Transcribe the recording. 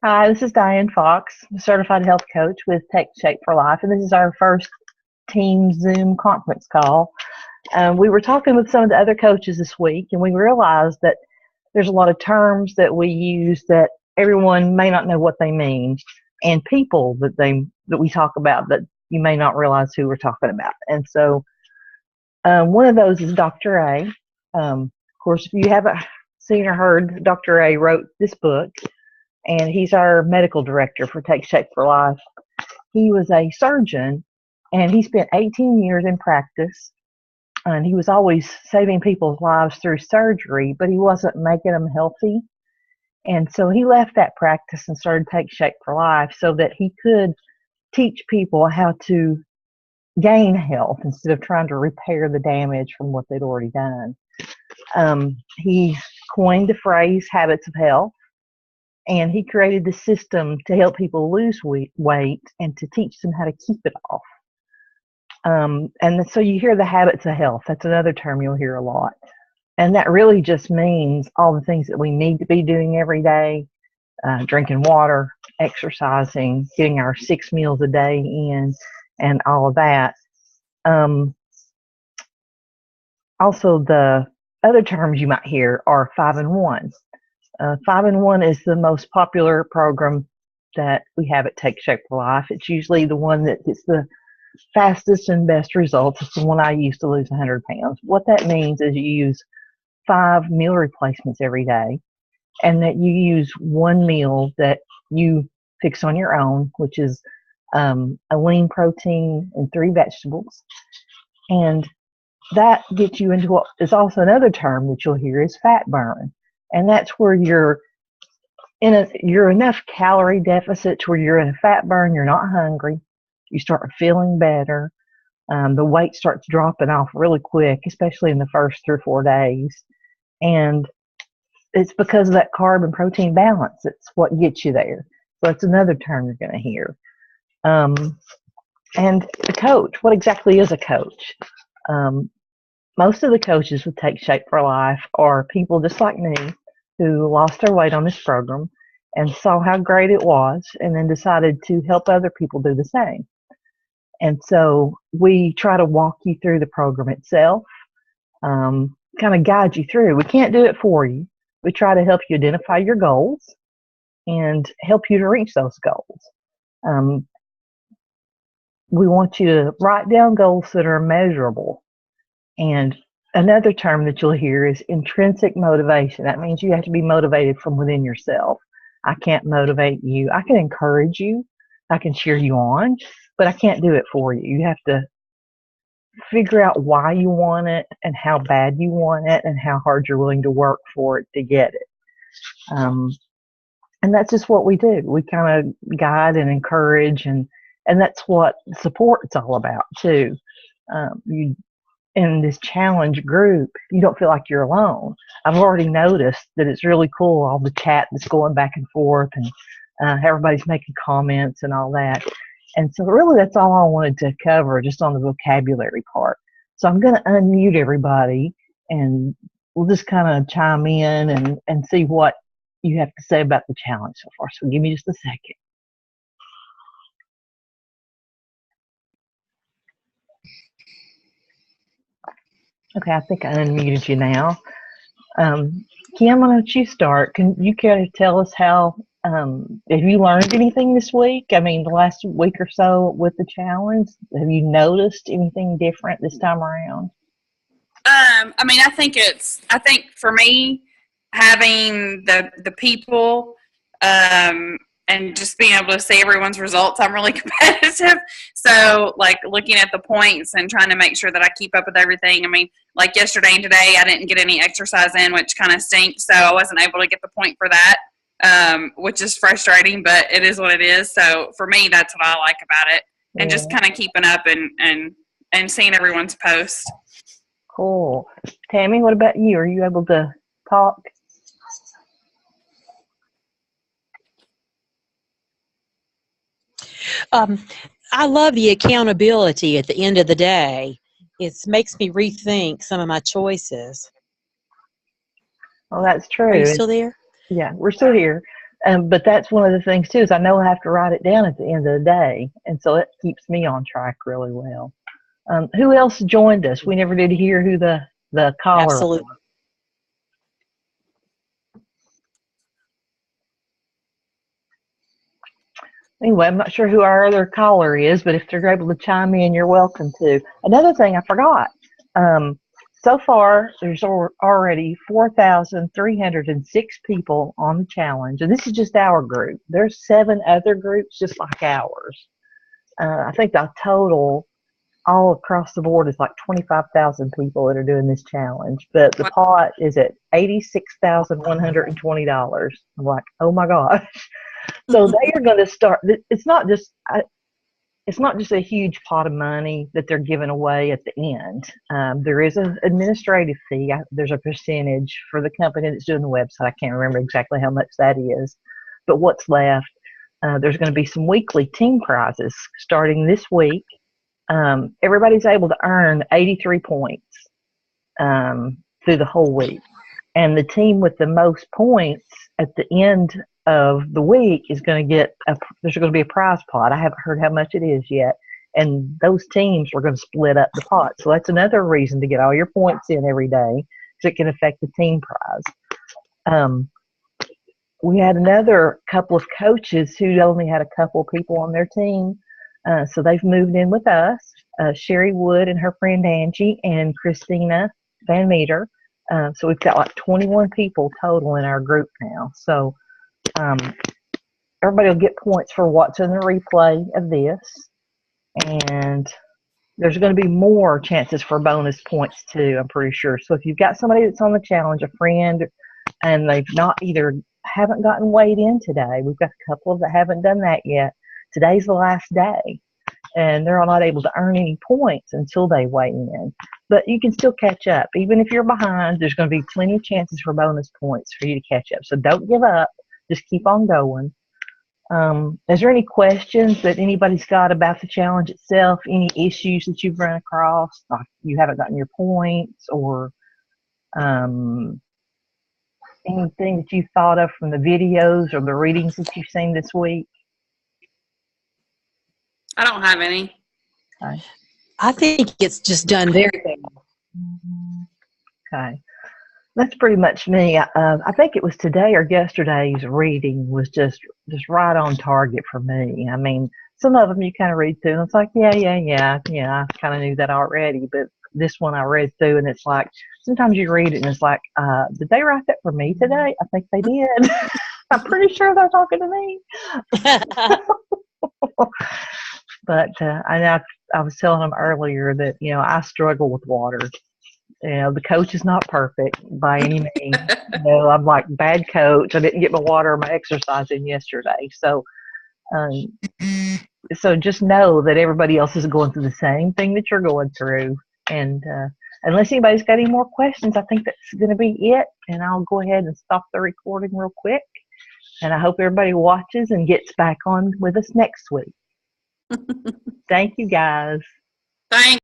Hi, this is Diane Fox, certified health coach with Take Shape for Life, and this is our first team Zoom conference call. We were talking with some of the other coaches this week, and we realized that there's a lot of terms that we use that everyone may not know what they mean, and people that we talk about that you may not realize who we're talking about. And so, one of those is Dr. A. Of course, if you haven't seen or heard, Dr. A wrote this book, and he's our medical director for Take Shape for Life. He was a surgeon, and he spent 18 years in practice, and he was always saving people's lives through surgery, but he wasn't making them healthy. And so he left that practice and started Take Shape for Life so that he could teach people how to gain health instead of trying to repair the damage from what they'd already done. He coined the phrase habits of health, and he created the system to help people lose weight and to teach them how to keep it off. And so you hear the habits of health. That's another term you'll hear a lot. And that really just means all the things that we need to be doing every day, drinking water, exercising, getting our 6 meals a day in, and all of that. Also, the other terms you might hear are 5 and 1. 5 and 1 is the most popular program that we have at Take Shape for Life. It's usually the one that gets the fastest and best results. It's the one I use to lose 100 pounds. What that means is you use 5 meal replacements every day, and that you use one meal that you fix on your own, which is a lean protein and 3 vegetables. And that gets you into what is also another term that you'll hear is fat burn. And that's where you're enough calorie deficit to where you're in a fat burn, you're not hungry, you start feeling better, the weight starts dropping off really quick, especially in the first 3 or 4 days. And it's because of that carb and protein balance. It's what gets you there. So it's another term you're going to hear. And the coach, what exactly is a coach? Most of the coaches with Take Shape for Life are people just like me who lost their weight on this program and saw how great it was and then decided to help other people do the same. And so we try to walk you through the program itself, kind of guide you through. We can't do it for you. We try to help you identify your goals and help you to reach those goals. We want you to write down goals that are measurable. And another term that you'll hear is intrinsic motivation. That means you have to be motivated from within yourself. I can't motivate you. I can encourage you. I can cheer you on, but I can't do it for you. You have to figure out why you want it and how bad you want it and how hard you're willing to work for it to get it. And that's just what we do. We kind of guide and encourage, and that's what support's all about too. In this challenge group, you don't feel like you're alone. I've already noticed that it's really cool, all the chat that's going back and forth, and everybody's making comments and all that. And so really that's all I wanted to cover just on the vocabulary part. So I'm going to unmute everybody, and we'll just kind of chime in and see what you have to say about the challenge so far. So give me just a second. Okay, I think I unmuted you now. Kim, why don't you start? Can you care to tell us how, have you learned anything this week? I mean, the last week or so with the challenge, have you noticed anything different this time around? I mean, I think for me, having the people, and just being able to see everyone's results, I'm really competitive. So, like, looking at the points and trying to make sure that I keep up with everything. I mean, like yesterday and today, I didn't get any exercise in, which kind of stinks. So I wasn't able to get the point for that, which is frustrating, but it is what it is. So for me, that's what I like about it. And just kind of keeping up and seeing everyone's post. Cool. Tammy, what about you? Are you able to talk? I love the accountability at the end of the day. It makes me rethink some of my choices. Well, that's true. Are you still there? Yeah, we're still here. But that's one of the things too, is I know I have to write it down at the end of the day, and so it keeps me on track really well. Who else joined us? We never did hear who the caller was. Absolutely. Anyway, I'm not sure who our other caller is, but if they're able to chime in, you're welcome to. Another thing I forgot. So far, there's already 4,306 people on the challenge, and this is just our group. There's 7 other groups just like ours. I think the total all across the board is like 25,000 people that are doing this challenge, but the pot is at $86,120. I'm like, oh my gosh. So they are going to start. It's not just a huge pot of money that they're giving away at the end. There is an administrative fee. There's a percentage for the company that's doing the website. I can't remember exactly how much that is, but what's left, there's going to be some weekly team prizes starting this week. Everybody's able to earn 83 points through the whole week, and the team with the most points at the end of the week is going to get there's going to be a prize pot. I haven't heard how much it is yet, and those teams are going to split up the pot. So that's another reason to get all your points in every day, because it can affect the team prize. We had another couple of coaches who only had a couple people on their team, so they've moved in with us. Sherry Wood and her friend Angie and Christina Van Meter. So we've got like 21 people total in our group now. So everybody will get points for watching the replay of this, and there's going to be more chances for bonus points too, I'm pretty sure. So if you've got somebody that's on the challenge, a friend, and they've not either haven't gotten weighed in today, we've got a couple of that haven't done that yet. Today's the last day, and they're not able to earn any points until they weigh in. But you can still catch up. Even if you're behind, there's going to be plenty of chances for bonus points for you to catch up. So don't give up. Just keep on going. Is there any questions that anybody's got about the challenge itself? Any issues that you've run across? Like you haven't gotten your points, or anything that you thought of from the videos or the readings that you've seen this week? I don't have any. Okay. I think it's just done very well. Okay. That's pretty much me. I think it was today or yesterday's reading was just right on target for me. I mean, some of them you kind of read through and it's like, yeah, I kind of knew that already. But this one I read through and it's like, sometimes you read it and it's like, did they write that for me today? I think they did. I'm pretty sure they're talking to me. But I was telling them earlier that, I struggle with water. The coach is not perfect by any means. I'm like bad coach. I didn't get my water or my exercise in yesterday. So just know that everybody else is going through the same thing that you're going through. And unless anybody's got any more questions, I think that's going to be it. And I'll go ahead and stop the recording real quick. And I hope everybody watches and gets back on with us next week. Thank you, guys. Thanks.